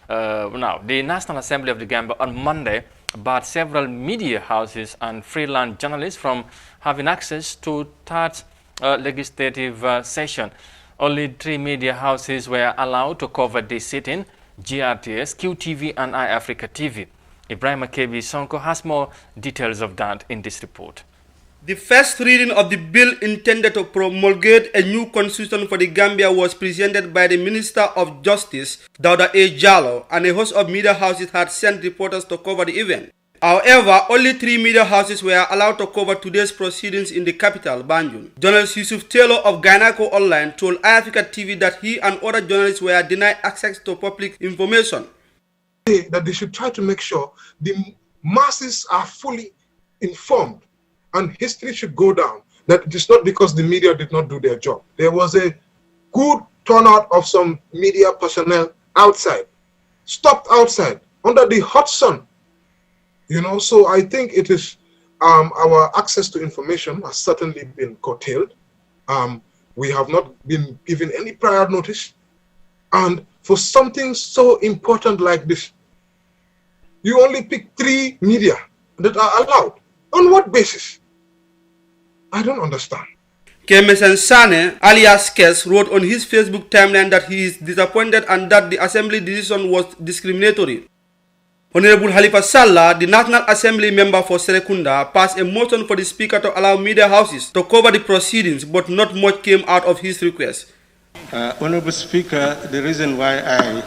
Now, the National Assembly of the Gambia on Monday barred several media houses and freelance journalists from having access to third legislative session. Only 3 media houses were allowed to cover the sitting: GRTS, QTV and Eyeafrica TV. Ibrahim Akebi Sonko has more details of that in this report. The first reading of the bill intended to promulgate a new constitution for the Gambia was presented by the Minister of Justice, Dauda A. Jallow, and a host of media houses had sent reporters to cover the event. However, only 3 media houses were allowed to cover today's proceedings in the capital, Banjul. Journalist Yusuf Taylor of Gynako Online told Eyeafrica TV that he and other journalists were denied access to public information. That they should try to make sure the masses are fully informed, and history should go down. That it is not because the media did not do their job. There was a good turnout of some media personnel outside, stopped outside under the hot sun. So I think it is our access to information has certainly been curtailed. We have not been given any prior notice, and for something so important like this, you only pick 3 media that are allowed. On what basis? I don't understand. Kemesan Sane, alias Kes, wrote on his Facebook timeline that he is disappointed and that the assembly decision was discriminatory. Honorable Halifa Sallah, the National Assembly member for Serekunda, passed a motion for the speaker to allow media houses to cover the proceedings, but not much came out of his request. Honorable Speaker, the reason why I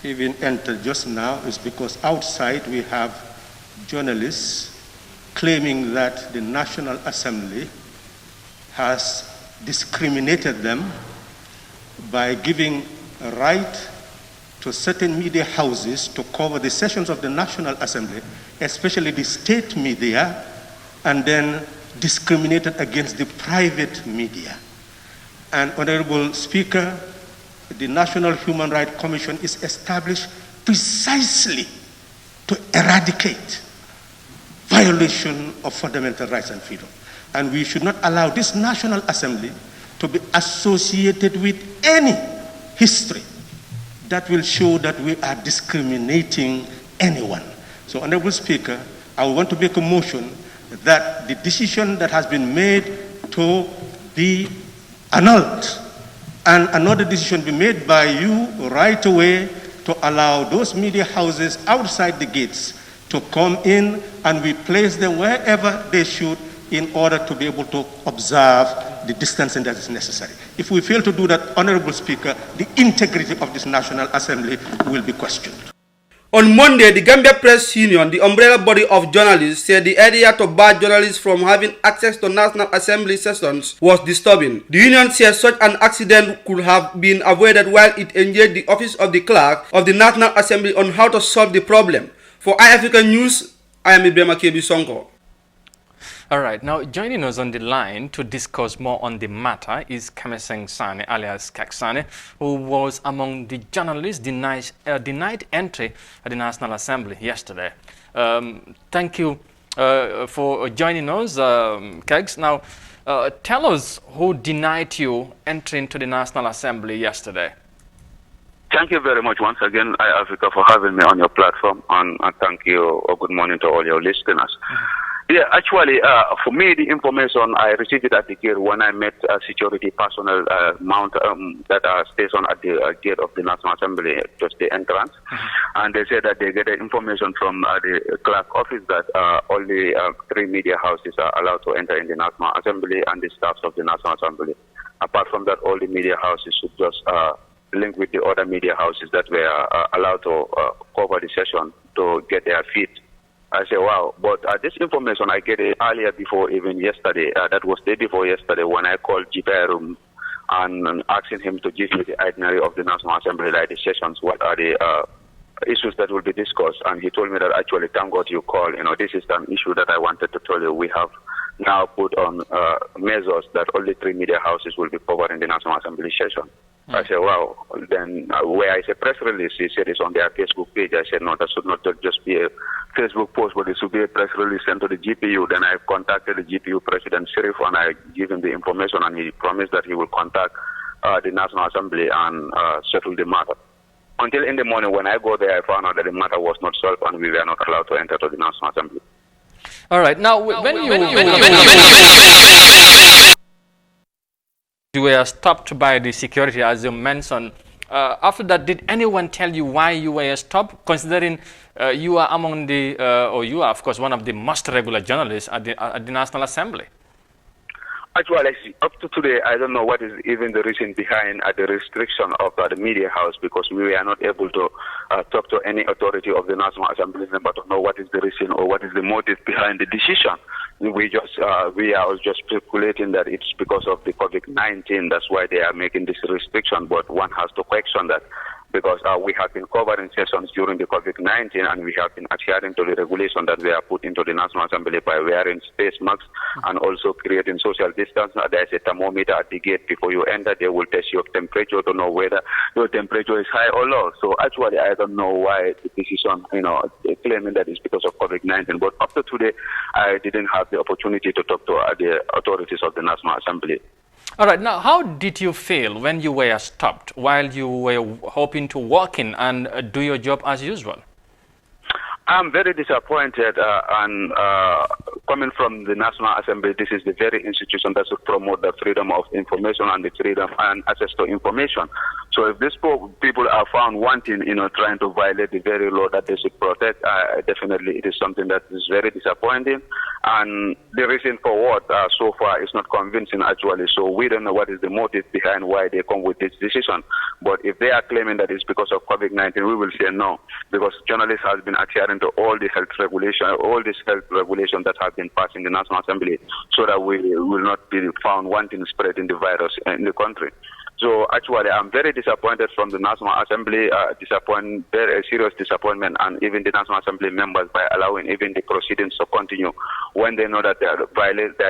even entered just now is because outside we have journalists claiming that the National Assembly has discriminated them by giving a right to certain media houses to cover the sessions of the National Assembly, especially the state media, and then discriminated against the private media. And Honorable Speaker, the National Human Rights Commission is established precisely to eradicate violation of fundamental rights and freedom. And we should not allow this National Assembly to be associated with any history that will show that we are discriminating anyone. So, Honorable Speaker, I want to make a motion that the decision that has been made to be annulled and another decision be made by you right away to allow those media houses outside the gates to come in, and we place them wherever they should in order to be able to observe the distancing that is necessary. If we fail to do that, Honorable Speaker, the integrity of this National Assembly will be questioned. On Monday, the Gambia Press Union, the umbrella body of journalists, said the idea to bar journalists from having access to National Assembly sessions was disturbing. The union said such an accident could have been avoided while it engaged the Office of the Clerk of the National Assembly on how to solve the problem. For Eyeafrica News, I am Ibrahim Akebi Sonko. All right, now joining us on the line to discuss more on the matter is Kameseng Sane, alias Kaksane, who was among the journalists denied entry at the National Assembly yesterday. Thank you for joining us, Kegs. Now, tell us who denied you entry into the National Assembly yesterday. Thank you very much once again, Eyeafrica, for having me on your platform, and thank you, or good morning to all your listeners. Yeah, actually, for me, the information, I received it at the gate when I met security personnel that are stationed at the gate of the National Assembly, just the entrance. And they said that they get the information from the clerk office that only 3 media houses are allowed to enter in the National Assembly and the staffs of the National Assembly. Apart from that, all the media houses should just link with the other media houses that were allowed to cover the session to get their feet. I say, wow, but this information I get it earlier before even yesterday. That was the day before yesterday when I called Jiberum and asking him to give me the itinerary of the National Assembly, like the sessions, what are the issues that will be discussed. And he told me that actually, thank God you called. This is an issue that I wanted to tell you. We have now put on measures that only 3 media houses will be covered in the National Assembly session. I said, wow. Then where I said press release, he said it's on their Facebook page. I said, no, that should not just be a Facebook post, but it should be a press release sent to the GPU. Then I contacted the GPU President Sharif, and I gave him the information, and he promised that he will contact the National Assembly and settle the matter. Until in the morning when I go there, I found out that the matter was not solved and we were not allowed to enter to the National Assembly. All right. Now, when you were stopped by the security, as you mentioned, after that, did anyone tell you why you were stopped, considering you are among the, or you are, of course, one of the most regular journalists at the National Assembly? Actually, up to today, I don't know what is even the reason behind the restriction of the media house, because we are not able to talk to any authority of the National Assembly but to know what is the reason or what is the motive behind the decision. We are just speculating that it's because of the COVID-19. That's why they are making this restriction, but one has to question that, because we have been covering sessions during the COVID-19 and we have been adhering to the regulation that we are put into the National Assembly by wearing face masks and also creating social distance. There is a thermometer at the gate before you enter. They will test your temperature to know whether your temperature is high or low. So actually, I don't know why the decision, claiming that it's because of COVID-19. But up to today, I didn't have the opportunity to talk to the authorities of the National Assembly. All right. Now, how did you feel when you were stopped while you were hoping to walk in and do your job as usual? I'm very disappointed, and coming from the National Assembly, this is the very institution that should promote the freedom of information and the freedom and access to information. So if these people are found wanting, trying to violate the very law that they should protect, definitely it is something that is very disappointing. And the reason for what so far is not convincing, actually. So we don't know what is the motive behind why they come with this decision. But if they are claiming that it's because of COVID-19, we will say no, because journalists have been adhering to all the health regulation, all these health regulations that have been passed in the National Assembly, so that we will not be found wanting spreading the virus in the country. So actually, I'm very disappointed from the National Assembly, very serious disappointment, and even the National Assembly members by allowing even the proceedings to continue when they know that there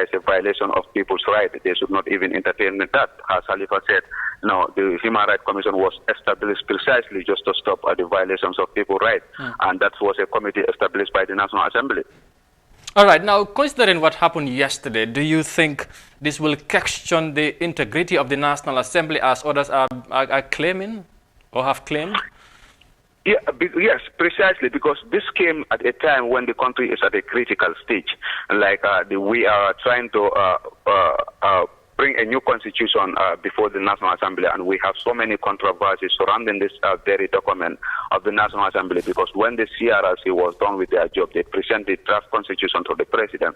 is a violation of people's rights. They should not even entertain that. As Khalifa said, no, the Human Rights Commission was established precisely just to stop the violations of people's rights, and that was a committee established by the National Assembly. All right. Now, considering what happened yesterday, do you think this will question the integrity of the National Assembly as others are claiming or have claimed? Yeah, yes, precisely, because this came at a time when the country is at a critical stage. Like we are trying to bring a new constitution before the National Assembly, and we have so many controversies surrounding this very document of the National Assembly, because when the CRRC was done with their job, they presented the draft constitution to the president.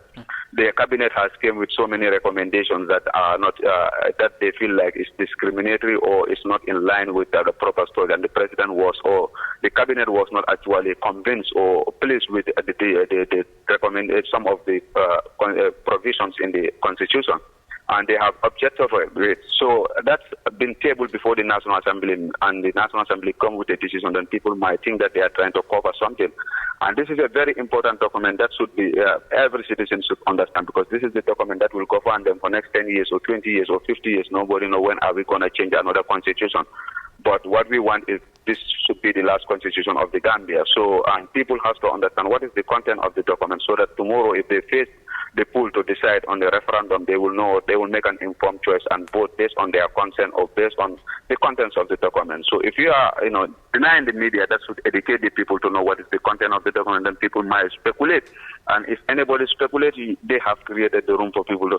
The cabinet has came with so many recommendations that are not, that they feel like is discriminatory or is not in line with the proper story, and the president was, or the cabinet was not actually convinced or pleased with the recommended some of the provisions in the constitution, and they have objected for it. So that's been tabled before the National Assembly, and the National Assembly come with a decision, then people might think that they are trying to cover something. And this is a very important document that should be, every citizen should understand, because this is the document that will govern them for next 10 years or 20 years or 50 years. Nobody knows when are we going to change another constitution. But what we want is this should be the last constitution of the Gambia. So, and people have to understand what is the content of the document, so that tomorrow if they face the pool to decide on the referendum, they will know, they will make an informed choice and vote based on their consent or based on the contents of the document. So if you are, denying the media, that should educate the people to know what is the content of the document, then people might speculate. And if anybody speculates, they have created the room for people to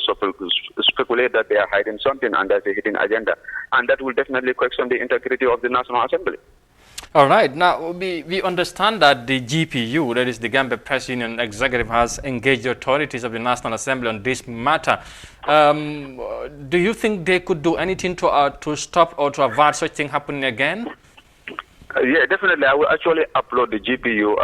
speculate that they are hiding something and that's a hidden agenda. And that will definitely question the integrity of the National Assembly. All right. Now, we understand that the GPU, that is the Gambia Press Union Executive, has engaged the authorities of the National Assembly on this matter. Do you think they could do anything to stop or to avoid such thing happening again? Yeah, definitely. I will actually upload the GPU,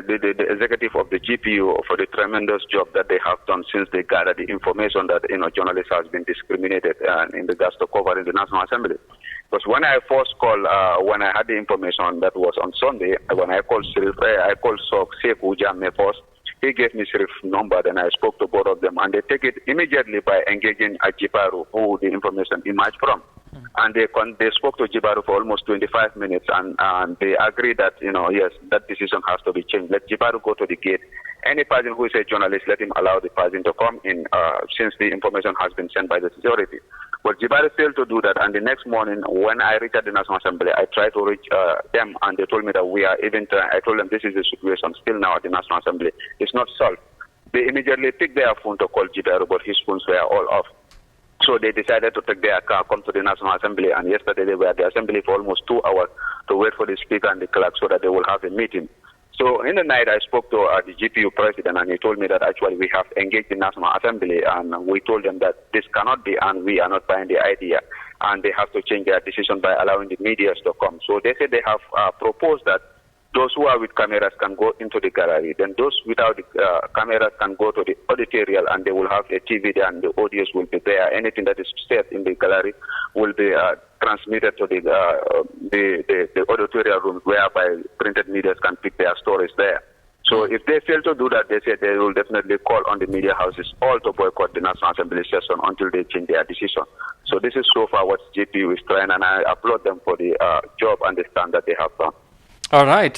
the executive of the GPU, for the tremendous job that they have done since they gathered the information that journalists has been discriminated in regards to covering the National Assembly. Because when I first called, when I had the information, that was on Sunday, when I called Sekou Jammeh first, he gave me Sirif's number, then I spoke to both of them, and they take it immediately by engaging Jibaru, who the information emerged from. And they spoke to Jibaru for almost 25 minutes, and they agreed that, yes, that decision has to be changed. Let Jibaru go to the gate. Any person who is a journalist, let him allow the person to come in, since the information has been sent by the security. But Jibari failed to do that, and the next morning, when I reached the National Assembly, I tried to reach them, and they told me that we are even trying. I told them this is the situation still now at the National Assembly. It's not solved. They immediately picked their phone to call Jibari, but his phones were all off. So they decided to take their car, come to the National Assembly, and yesterday they were at the Assembly for almost 2 hours to wait for the Speaker and the clerk so that they will have a meeting. So in the night, I spoke to the GPU president, and he told me that actually we have engaged the National Assembly, and we told them that this cannot be, and we are not buying the idea, and they have to change their decision by allowing the media to come. So they said they have proposed that those who are with cameras can go into the gallery. Then those without the cameras can go to the auditorium, and they will have a TV there, and the audios will be there. Anything that is said in the gallery will be transmitted to the auditorium room, whereby printed media can pick their stories there. So if they fail to do that, they say they will definitely call on the media houses all to boycott the National Assembly session until they change their decision. So this is so far what JPU is trying, and I applaud them for the job and the stand that they have done. All right.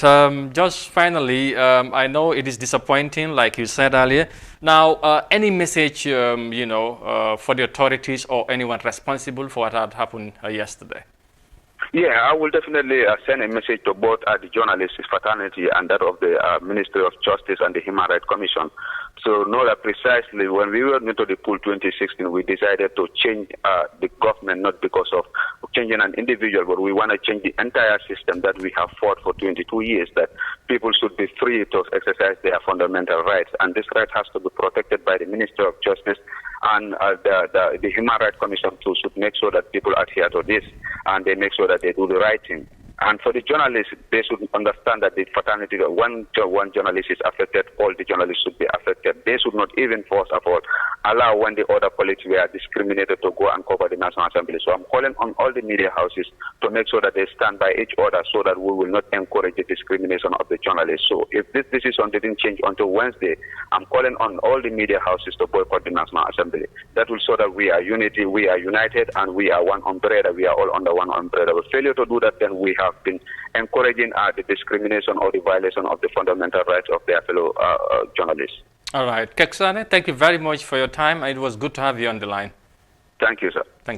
Just finally, I know it is disappointing, like you said earlier. Now, any message, for the authorities or anyone responsible for what had happened yesterday? Yeah, I will definitely send a message to both the journalists fraternity and that of the Ministry of Justice and the Human Rights Commission. So know that precisely when we went into the pool 2016, we decided to change the government, not because of changing an individual, but we want to change the entire system that we have fought for 22 years, that people should be free to exercise their fundamental rights. And this right has to be protected by the Ministry of Justice, and the Human Rights Commission too should make sure that people adhere to this, and they make sure that they do the right thing. And for the journalists, they should understand that the fraternity, one journalist is affected, all the journalists should be affected. They should not even force of all allow when the other colleagues were discriminated to go and cover the National Assembly. So I'm calling on all the media houses to make sure that they stand by each other so that we will not encourage the discrimination of the journalists. So if this decision didn't change until Wednesday, I'm calling on all the media houses to boycott the National Assembly. That will show that we are unity, we are united, and we are one umbrella. We are all under one umbrella. But failure to do that, then we have been encouraging the discrimination or the violation of the fundamental rights of their fellow journalists. All right. Keksane, thank you very much for your time. It was good to have you on the line. Thank you, sir. Thank you.